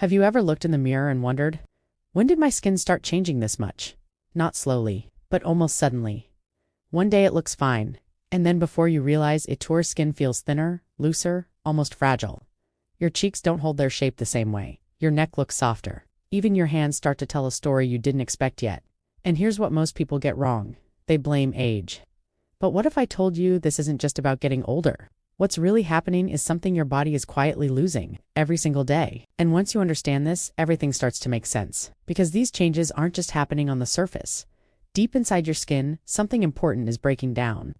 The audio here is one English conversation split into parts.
Have you ever looked in the mirror and wondered, when did my skin start changing this much? Not slowly, but almost suddenly. One day it looks fine, and then before you realize it, your skin feels thinner, looser, almost fragile. Your cheeks don't hold their shape the same way. Your neck looks softer. Even your hands start to tell a story you didn't expect yet. And here's what most people get wrong. They blame age. But what if I told you this isn't just about getting older? What's really happening is something your body is quietly losing every single day. And once you understand this, everything starts to make sense. Because these changes aren't just happening on the surface. Deep inside your skin, something important is breaking down.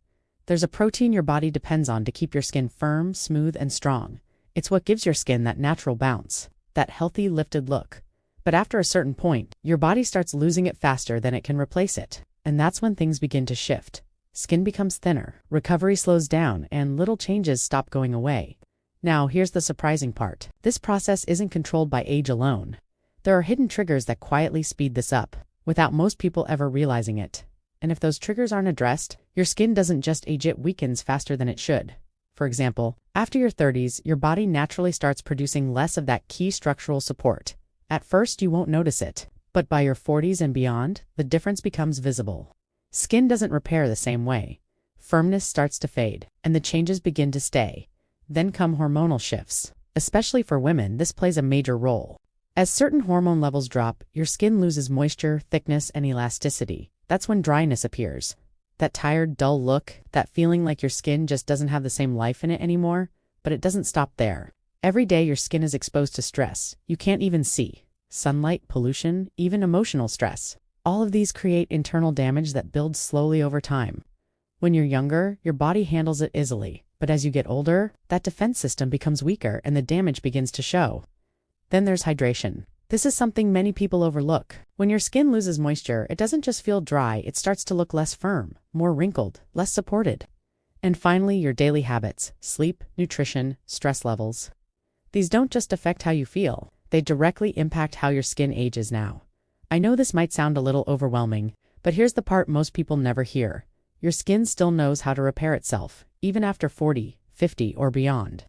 There's a protein your body depends on to keep your skin firm, smooth, and strong. It's what gives your skin that natural bounce, that healthy, lifted look. But after a certain point, your body starts losing it faster than it can replace it. And that's when things begin to shift. Skin becomes thinner, recovery slows down, and little changes stop going away. Now, here's the surprising part. This process isn't controlled by age alone. There are hidden triggers that quietly speed this up, without most people ever realizing it. And if those triggers aren't addressed, your skin doesn't just age, it weakens faster than it should. For example, after your 30s, your body naturally starts producing less of that key structural support. At first, you won't notice it, but by your 40s and beyond, the difference becomes visible. Skin doesn't repair the same way. Firmness starts to fade, and the changes begin to stay. Then come hormonal shifts. Especially for women, this plays a major role. As certain hormone levels drop, your skin loses moisture, thickness, and elasticity. That's when dryness appears. That tired, dull look, that feeling like your skin just doesn't have the same life in it anymore. But it doesn't stop there. Every day your skin is exposed to stress you can't even see. Sunlight, pollution, even emotional stress. All of these create internal damage that builds slowly over time. When you're younger, your body handles it easily, but as you get older, that defense system becomes weaker and the damage begins to show. Then there's hydration. This is something many people overlook. When your skin loses moisture, it doesn't just feel dry, it starts to look less firm, more wrinkled, less supported. And finally, your daily habits: sleep, nutrition, stress levels. These don't just affect how you feel, they directly impact how your skin ages now. I know this might sound a little overwhelming, but here's the part most people never hear. Your skin still knows how to repair itself, even after 40, 50, or beyond.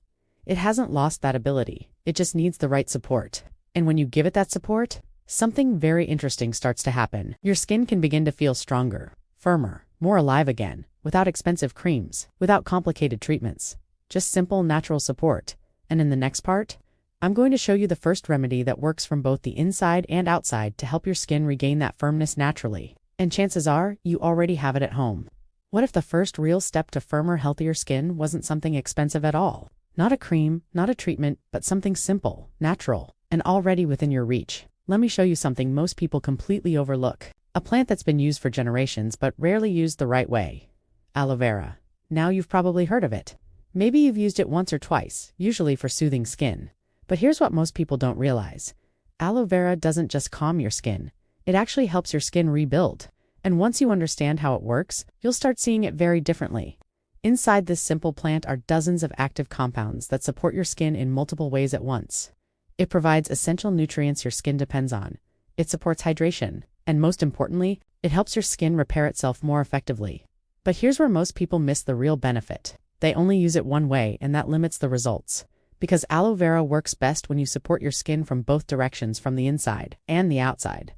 It hasn't lost that ability, it just needs the right support. And when you give it that support, something very interesting starts to happen. Your skin can begin to feel stronger, firmer, more alive again, without expensive creams, without complicated treatments. Just simple, natural support. And in the next part, I'm going to show you the first remedy that works from both the inside and outside to help your skin regain that firmness naturally. And chances are, you already have it at home. What if the first real step to firmer, healthier skin wasn't something expensive at all? Not a cream, not a treatment, but something simple, natural, and already within your reach. Let me show you something most people completely overlook. A plant that's been used for generations but rarely used the right way. Aloe vera. Now you've probably heard of it. Maybe you've used it once or twice, usually for soothing skin. But here's what most people don't realize. Aloe vera doesn't just calm your skin. It actually helps your skin rebuild. And once you understand how it works, you'll start seeing it very differently. Inside this simple plant are dozens of active compounds that support your skin in multiple ways at once. It provides essential nutrients your skin depends on. It supports hydration. And most importantly, it helps your skin repair itself more effectively. But here's where most people miss the real benefit. They only use it one way, and that limits the results. Because aloe vera works best when you support your skin from both directions, from the inside and the outside.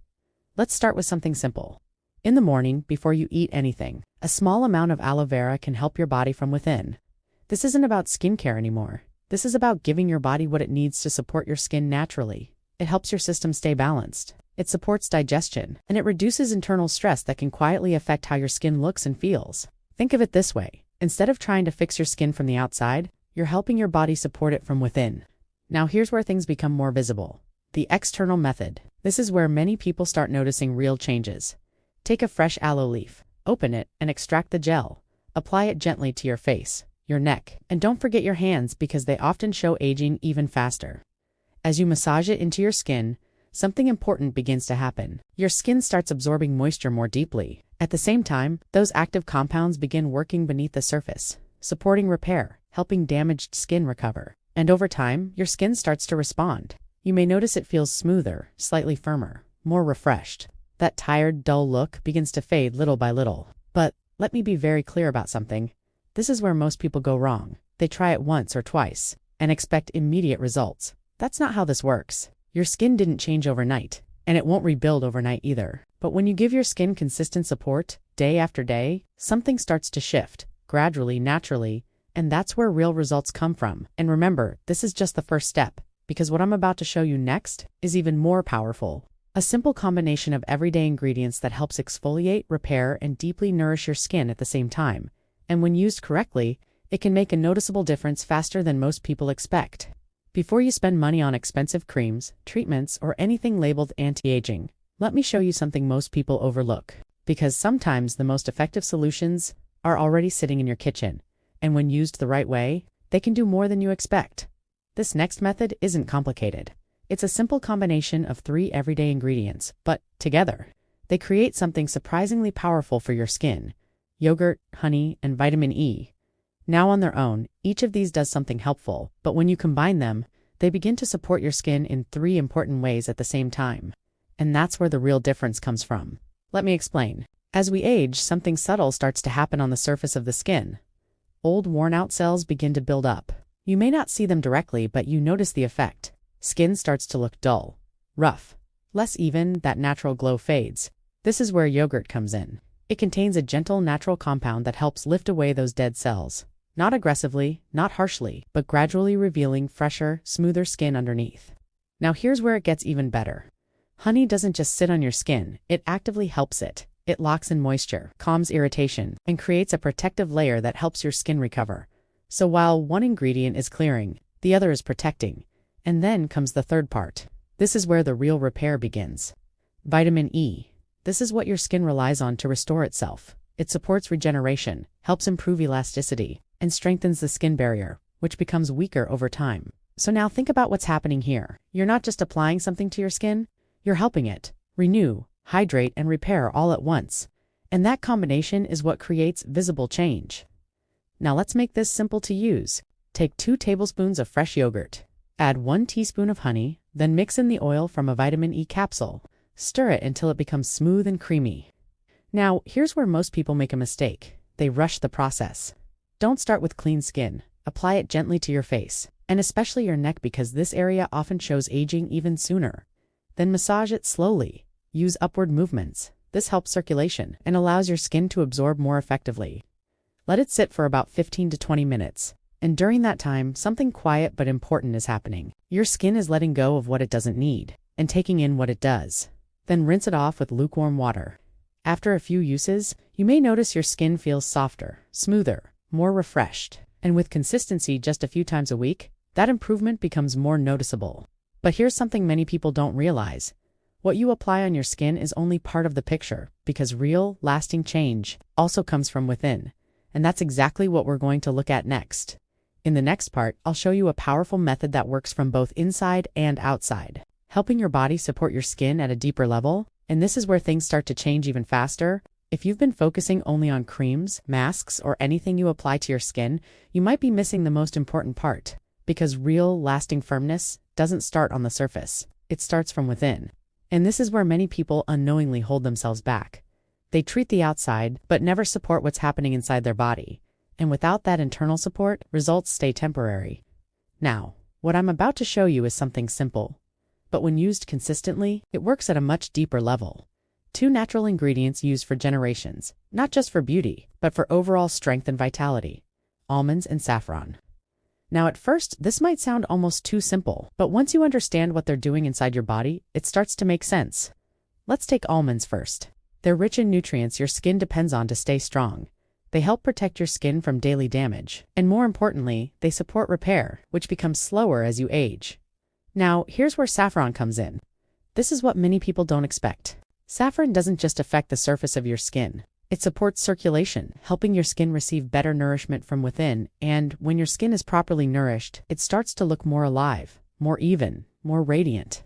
Let's start with something simple. In the morning, before you eat anything, a small amount of aloe vera can help your body from within. This isn't about skincare anymore. This is about giving your body what it needs to support your skin naturally. It helps your system stay balanced. It supports digestion, and it reduces internal stress that can quietly affect how your skin looks and feels. Think of it this way. Instead of trying to fix your skin from the outside, you're helping your body support it from within. Now here's where things become more visible. The external method. This is where many people start noticing real changes. Take a fresh aloe leaf, open it, and extract the gel. Apply it gently to your face, your neck, and don't forget your hands because they often show aging even faster. As you massage it into your skin, something important begins to happen. Your skin starts absorbing moisture more deeply. At the same time, those active compounds begin working beneath the surface, supporting repair, helping damaged skin recover. And over time, your skin starts to respond. You may notice it feels smoother, slightly firmer, more refreshed. That tired, dull look begins to fade little by little. But let me be very clear about something. This is where most people go wrong. They try it once or twice and expect immediate results. That's not how this works. Your skin didn't change overnight, and it won't rebuild overnight either. But when you give your skin consistent support, day after day, something starts to shift, gradually, naturally, and that's where real results come from. And remember, this is just the first step, because what I'm about to show you next is even more powerful. A simple combination of everyday ingredients that helps exfoliate, repair, and deeply nourish your skin at the same time. And when used correctly, it can make a noticeable difference faster than most people expect. Before you spend money on expensive creams, treatments, or anything labeled anti-aging, let me show you something most people overlook. Because sometimes the most effective solutions are already sitting in your kitchen, and when used the right way, they can do more than you expect. This next method isn't complicated. It's a simple combination of 3 everyday ingredients, but together, they create something surprisingly powerful for your skin: yogurt, honey, and vitamin E. Now on their own, each of these does something helpful, but when you combine them, they begin to support your skin in 3 important ways at the same time. And that's where the real difference comes from. Let me explain. As we age, something subtle starts to happen on the surface of the skin. Old, worn-out cells begin to build up. You may not see them directly, but you notice the effect. Skin starts to look dull, rough, less even. That natural glow fades. This is where yogurt comes in. It contains a gentle, natural compound that helps lift away those dead cells. Not aggressively, not harshly, but gradually revealing fresher, smoother skin underneath. Now here's where it gets even better. Honey doesn't just sit on your skin, it actively helps it. It locks in moisture, calms irritation, and creates a protective layer that helps your skin recover. So while one ingredient is clearing, the other is protecting. And then comes the third part. This is where the real repair begins. Vitamin E. This is what your skin relies on to restore itself. It supports regeneration, helps improve elasticity, and strengthens the skin barrier, which becomes weaker over time. So now think about what's happening here. You're not just applying something to your skin, you're helping it renew, hydrate, and repair all at once. And that combination is what creates visible change. Now let's make this simple to use. Take 2 tablespoons of fresh yogurt. Add 1 teaspoon of honey, then mix in the oil from a vitamin E capsule. Stir it until it becomes smooth and creamy. Now, here's where most people make a mistake. They rush the process. Don't start with clean skin. Apply it gently to your face, and especially your neck, because this area often shows aging even sooner. Then massage it slowly. Use upward movements. This helps circulation and allows your skin to absorb more effectively. Let it sit for about 15 to 20 minutes. And during that time, something quiet but important is happening. Your skin is letting go of what it doesn't need and taking in what it does. Then rinse it off with lukewarm water. After a few uses, you may notice your skin feels softer, smoother, more refreshed. And with consistency just a few times a week, that improvement becomes more noticeable. But here's something many people don't realize. What you apply on your skin is only part of the picture, because real, lasting change also comes from within. And that's exactly what we're going to look at next. In the next part, I'll show you a powerful method that works from both inside and outside, helping your body support your skin at a deeper level. And this is where things start to change even faster. If you've been focusing only on creams, masks, or anything you apply to your skin, you might be missing the most important part. Because real, lasting firmness doesn't start on the surface. It starts from within. And this is where many people unknowingly hold themselves back. They treat the outside, but never support what's happening inside their body. And without that internal support, results stay temporary. Now, what I'm about to show you is something simple. But when used consistently, it works at a much deeper level. 2 natural ingredients used for generations, not just for beauty, but for overall strength and vitality: almonds and saffron. Now at first, this might sound almost too simple, but once you understand what they're doing inside your body, it starts to make sense. Let's take almonds first. They're rich in nutrients your skin depends on to stay strong. They help protect your skin from daily damage, and more importantly, they support repair, which becomes slower as you age. Now, here's where saffron comes in. This is what many people don't expect. Saffron doesn't just affect the surface of your skin. It supports circulation, helping your skin receive better nourishment from within, and when your skin is properly nourished, it starts to look more alive, more even, more radiant.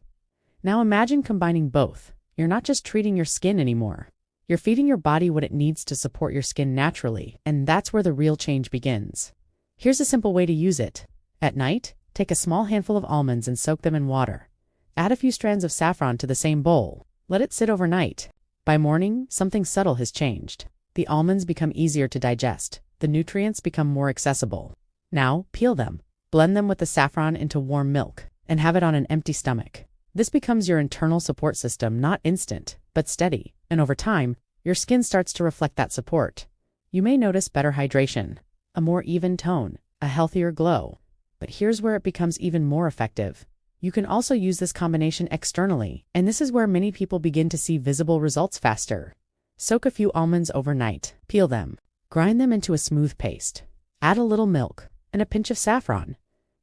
Now imagine combining both. You're not just treating your skin anymore. You're feeding your body what it needs to support your skin naturally, and that's where the real change begins. Here's a simple way to use it. At night, take a small handful of almonds and soak them in water. Add a few strands of saffron to the same bowl. Let it sit overnight. By morning, something subtle has changed. The almonds become easier to digest. The nutrients become more accessible. Now, peel them. Blend them with the saffron into warm milk, and have it on an empty stomach. This becomes your internal support system, not instant, but steady, and over time, your skin starts to reflect that support. You may notice better hydration, a more even tone, a healthier glow. But here's where it becomes even more effective. You can also use this combination externally, and this is where many people begin to see visible results faster. Soak a few almonds overnight, peel them, grind them into a smooth paste, add a little milk, and a pinch of saffron.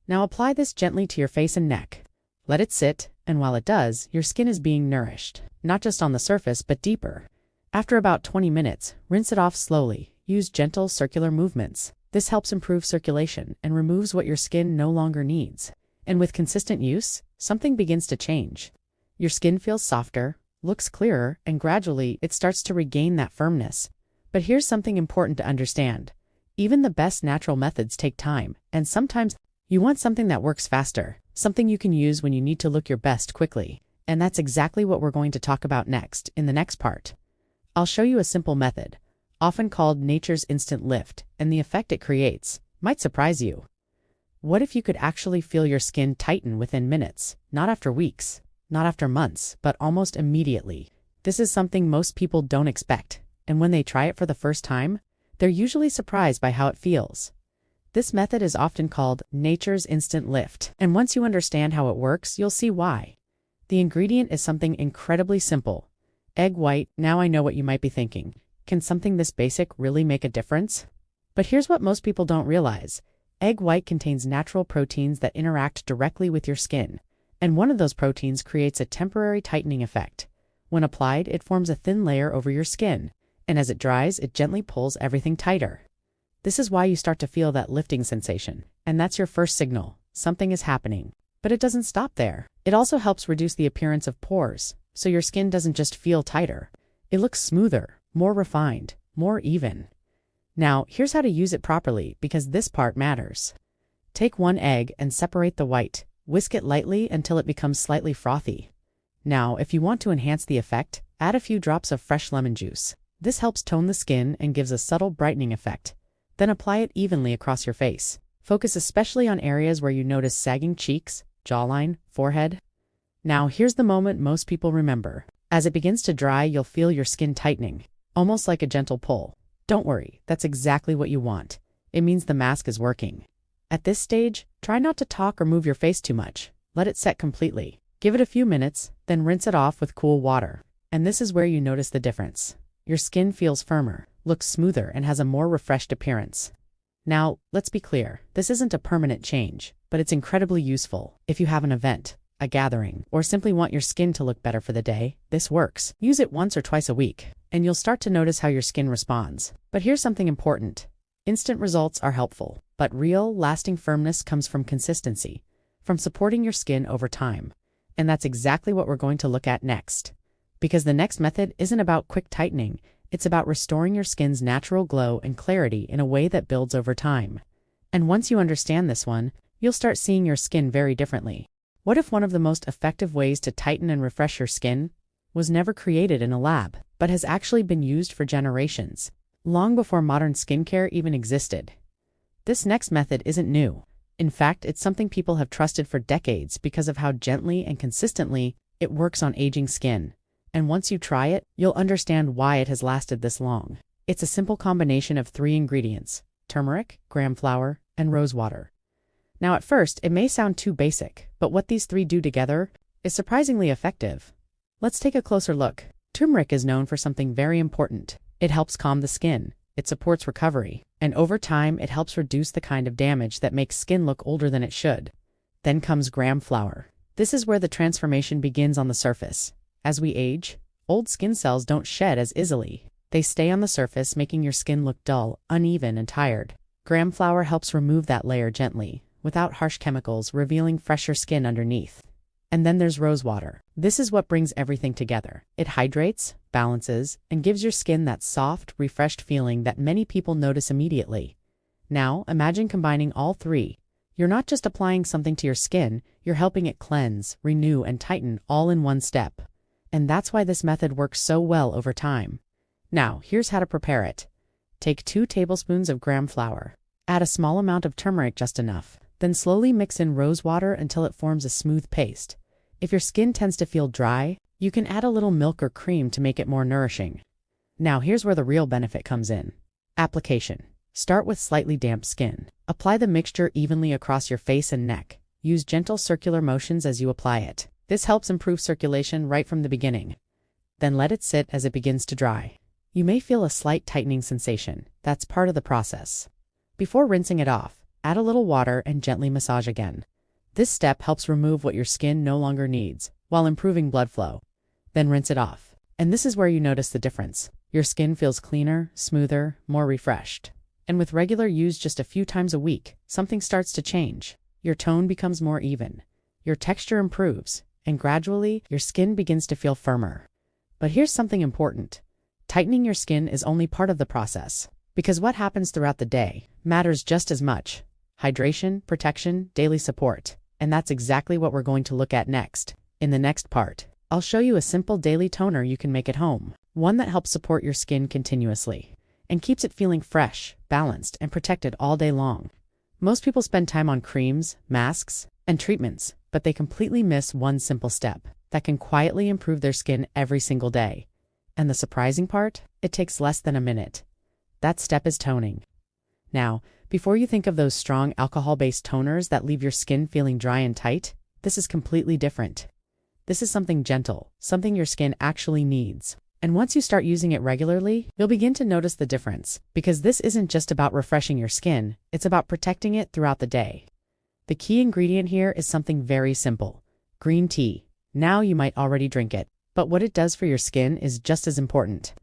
Now apply this gently to your face and neck. Let it sit, and while it does, your skin is being nourished, not just on the surface, but deeper. After about 20 minutes, rinse it off slowly. Use gentle circular movements. This helps improve circulation and removes what your skin no longer needs. And with consistent use, something begins to change. Your skin feels softer, looks clearer, and gradually it starts to regain that firmness. But here's something important to understand. Even the best natural methods take time, and sometimes you want something that works faster, something you can use when you need to look your best quickly. And that's exactly what we're going to talk about next, in the next part. I'll show you a simple method, often called nature's instant lift, and the effect it creates might surprise you. What if you could actually feel your skin tighten within minutes, not after weeks, not after months, but almost immediately? This is something most people don't expect, and when they try it for the first time, they're usually surprised by how it feels. This method is often called nature's instant lift, and once you understand how it works, you'll see why. The ingredient is something incredibly simple. Egg white. Now I know what you might be thinking. Can something this basic really make a difference? But here's what most people don't realize. Egg white contains natural proteins that interact directly with your skin, and one of those proteins creates a temporary tightening effect. When applied, it forms a thin layer over your skin, and as it dries, it gently pulls everything tighter. This is why you start to feel that lifting sensation, and that's your first signal. Something is happening. But it doesn't stop there. It also helps reduce the appearance of pores, so your skin doesn't just feel tighter. It looks smoother, more refined, more even. Now, here's how to use it properly, because this part matters. Take one egg and separate the white. Whisk it lightly until it becomes slightly frothy. Now, if you want to enhance the effect, add a few drops of fresh lemon juice. This helps tone the skin and gives a subtle brightening effect. Then apply it evenly across your face. Focus especially on areas where you notice sagging cheeks, jawline, forehead. Now, here's the moment most people remember. As it begins to dry, you'll feel your skin tightening, almost like a gentle pull. Don't worry, that's exactly what you want. It means the mask is working. At this stage, try not to talk or move your face too much. Let it set completely. Give it a few minutes, then rinse it off with cool water. And this is where you notice the difference. Your skin feels firmer, looks smoother, and has a more refreshed appearance. Now, let's be clear. This isn't a permanent change, but it's incredibly useful. If you have an event, a gathering, or simply want your skin to look better for the day, this works. Use it once or twice a week, and you'll start to notice how your skin responds. But here's something important. Instant results are helpful, but real, lasting firmness comes from consistency, from supporting your skin over time. And that's exactly what we're going to look at next. Because the next method isn't about quick tightening, it's about restoring your skin's natural glow and clarity in a way that builds over time. And once you understand this one, you'll start seeing your skin very differently. What if one of the most effective ways to tighten and refresh your skin was never created in a lab, but has actually been used for generations, long before modern skincare even existed? This next method isn't new. In fact, it's something people have trusted for decades because of how gently and consistently it works on aging skin. And once you try it, you'll understand why it has lasted this long. It's a simple combination of 3 ingredients: turmeric, gram flour, and rose water. Now, at first, it may sound too basic, but what these 3 do together is surprisingly effective. Let's take a closer look. Turmeric is known for something very important. It helps calm the skin, it supports recovery, and over time, it helps reduce the kind of damage that makes skin look older than it should. Then comes gram flour. This is where the transformation begins on the surface. As we age, old skin cells don't shed as easily. They stay on the surface, making your skin look dull, uneven, and tired. Gram flour helps remove that layer gently, without harsh chemicals, revealing fresher skin underneath. And then there's rose water. This is what brings everything together. It hydrates, balances, and gives your skin that soft, refreshed feeling that many people notice immediately. Now, imagine combining all 3. You're not just applying something to your skin, you're helping it cleanse, renew, and tighten all in one step. And that's why this method works so well over time. Now, here's how to prepare it. Take 2 tablespoons of gram flour. Add a small amount of turmeric, just enough. Then slowly mix in rose water until it forms a smooth paste. If your skin tends to feel dry, you can add a little milk or cream to make it more nourishing. Now here's where the real benefit comes in. Application. Start with slightly damp skin. Apply the mixture evenly across your face and neck. Use gentle circular motions as you apply it. This helps improve circulation right from the beginning. Then let it sit as it begins to dry. You may feel a slight tightening sensation. That's part of the process. Before rinsing it off, add a little water and gently massage again. This step helps remove what your skin no longer needs, while improving blood flow. Then rinse it off. And this is where you notice the difference. Your skin feels cleaner, smoother, more refreshed. And with regular use just a few times a week, something starts to change. Your tone becomes more even. Your texture improves, and gradually, your skin begins to feel firmer. But here's something important. Tightening your skin is only part of the process, because what happens throughout the day matters just as much. Hydration, protection, daily support. And that's exactly what we're going to look at next. In the next part, I'll show you a simple daily toner you can make at home, one that helps support your skin continuously and keeps it feeling fresh, balanced, and protected all day long. Most people spend time on creams, masks, and treatments, but they completely miss one simple step that can quietly improve their skin every single day. And the surprising part? It takes less than a minute. That step is toning. Now, before you think of those strong alcohol-based toners that leave your skin feeling dry and tight, this is completely different. This is something gentle, something your skin actually needs. And once you start using it regularly, you'll begin to notice the difference, because this isn't just about refreshing your skin, it's about protecting it throughout the day. The key ingredient here is something very simple: green tea. Now you might already drink it, but what it does for your skin is just as important.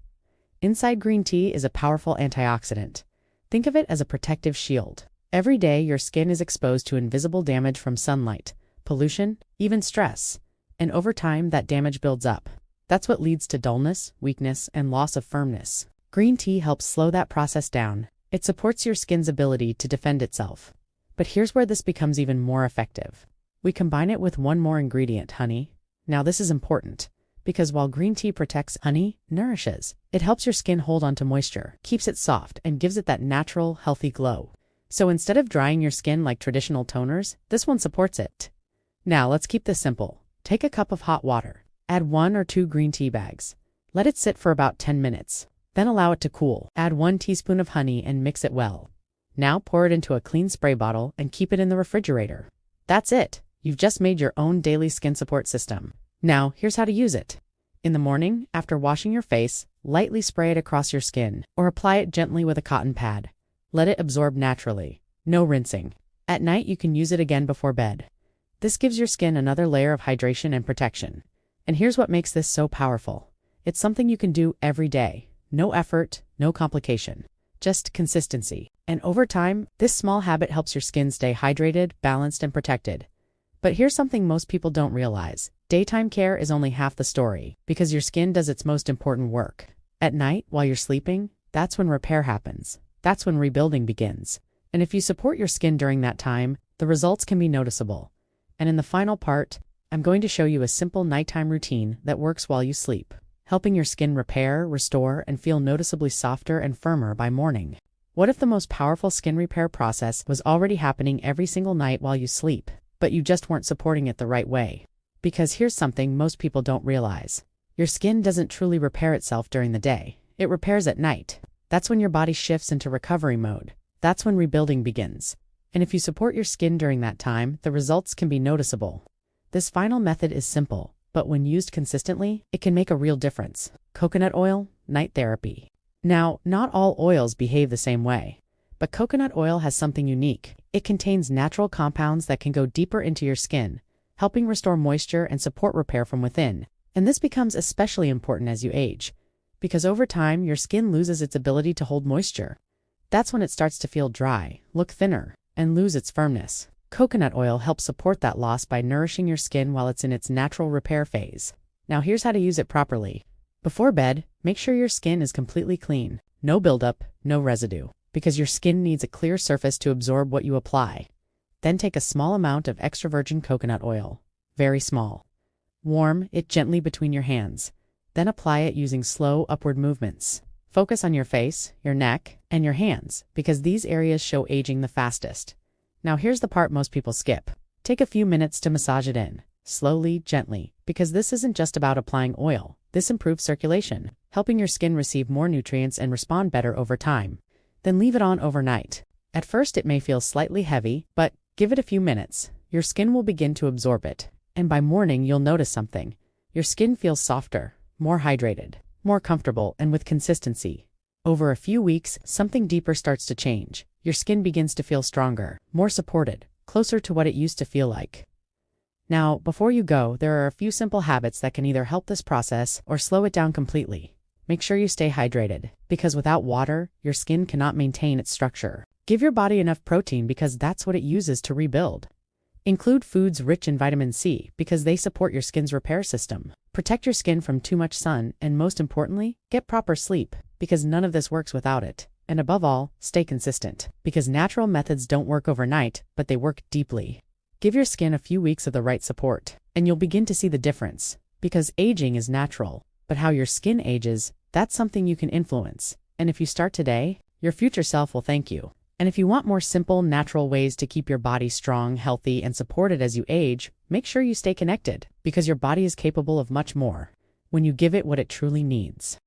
Inside green tea is a powerful antioxidant. Think of it as a protective shield. Every day, your skin is exposed to invisible damage from sunlight, pollution, even stress. And over time, that damage builds up. That's what leads to dullness, weakness, and loss of firmness. Green tea helps slow that process down. It supports your skin's ability to defend itself. But here's where this becomes even more effective. We combine it with one more ingredient, honey. Now this is important, because while green tea protects, honey nourishes. It helps your skin hold onto moisture, keeps it soft, and gives it that natural, healthy glow. So instead of drying your skin like traditional toners, this one supports it. Now let's keep this simple. Take a cup of hot water. Add 1 or 2 green tea bags. Let it sit for about 10 minutes. Then allow it to cool. Add 1 teaspoon of honey and mix it well. Now pour it into a clean spray bottle and keep it in the refrigerator. That's it. You've just made your own daily skin support system. Now, here's how to use it. In the morning, after washing your face, lightly spray it across your skin or apply it gently with a cotton pad. Let it absorb naturally. No rinsing. At night, you can use it again before bed. This gives your skin another layer of hydration and protection. And here's what makes this so powerful. It's something you can do every day. No effort, no complication. Just consistency. And over time, this small habit helps your skin stay hydrated, balanced, and protected. But here's something most people don't realize. Daytime care is only half the story, because your skin does its most important work. At night, while you're sleeping, that's when repair happens. That's when rebuilding begins. And if you support your skin during that time, the results can be noticeable. And in the final part, I'm going to show you a simple nighttime routine that works while you sleep, helping your skin repair, restore, and feel noticeably softer and firmer by morning. What if the most powerful skin repair process was already happening every single night while you sleep, but you just weren't supporting it the right way? Because here's something most people don't realize. Your skin doesn't truly repair itself during the day. It repairs at night. That's when your body shifts into recovery mode. That's when rebuilding begins. And if you support your skin during that time, the results can be noticeable. This final method is simple, but when used consistently, it can make a real difference. Coconut oil, night therapy. Now, not all oils behave the same way, but coconut oil has something unique. It contains natural compounds that can go deeper into your skin, helping restore moisture and support repair from within. And this becomes especially important as you age, because over time, your skin loses its ability to hold moisture. That's when it starts to feel dry, look thinner, and lose its firmness. Coconut oil helps support that loss by nourishing your skin while it's in its natural repair phase. Now here's how to use it properly. Before bed, make sure your skin is completely clean. No buildup, no residue, because your skin needs a clear surface to absorb what you apply. Then take a small amount of extra virgin coconut oil, very small. Warm it gently between your hands. Then apply it using slow upward movements. Focus on your face, your neck, and your hands, because these areas show aging the fastest. Now here's the part most people skip. Take a few minutes to massage it in. Slowly, gently, because this isn't just about applying oil. This improves circulation, helping your skin receive more nutrients and respond better over time. Then leave it on overnight. At first it may feel slightly heavy, but give it a few minutes. Your skin will begin to absorb it. And by morning you'll notice something. Your skin feels softer, more hydrated, more comfortable, and with consistency. Over a few weeks, something deeper starts to change. Your skin begins to feel stronger, more supported, closer to what it used to feel like. Now, before you go, there are a few simple habits that can either help this process or slow it down completely. Make sure you stay hydrated, because without water, your skin cannot maintain its structure. Give your body enough protein because that's what it uses to rebuild. Include foods rich in vitamin C because they support your skin's repair system. Protect your skin from too much sun, and most importantly, get proper sleep, because none of this works without it. And above all, stay consistent, because natural methods don't work overnight, but they work deeply. Give your skin a few weeks of the right support, and you'll begin to see the difference, because aging is natural, but how your skin ages, that's something you can influence. And if you start today, your future self will thank you. And if you want more simple, natural ways to keep your body strong, healthy, and supported as you age, make sure you stay connected, because your body is capable of much more when you give it what it truly needs.